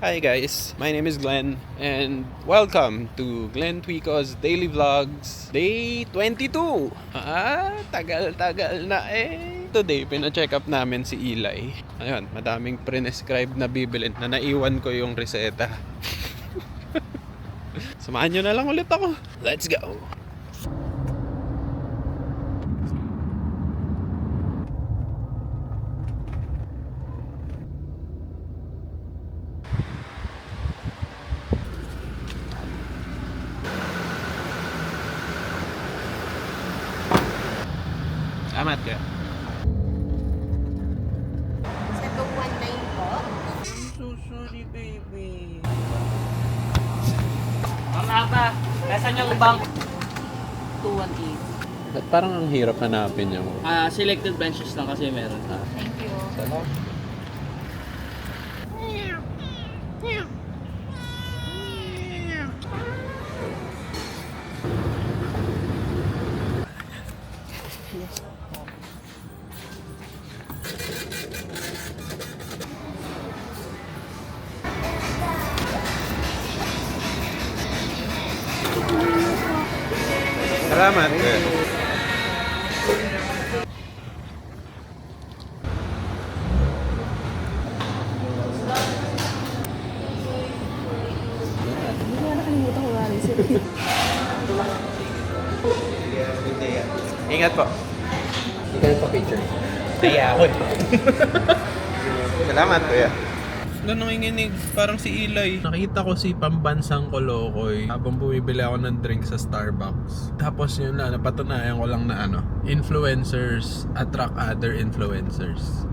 Hi guys, my name is Glenn and welcome to Glenn Twico's Daily Vlogs Day 22. Tagal-tagal na eh. Today, pina-check up namin si Eli. Ayun, madaming prescribed na bibilin na naiwan ko yung reseta. Samahan nyo na lang ulit ako. Let's go! Amat ka. Sa 219 po. I'm so sorry, baby. Mama, nasaan yung bank? 218. Ba't parang ang hirap hanapin yung... Selected branches lang kasi meron. Thank you. Salamat. Salamat. Hindi ko na nakalimutan ko nga rin sir. Ingat po. Hindi ka pa-picture. Kaya ako Salamat, kuya. Doon nanginginig, parang si Eli. Nakita ko si Pambansang Kolokoy habang bumibili ako ng drink sa Starbucks. Tapos yun na, napatunayan ko lang na influencers attract other influencers.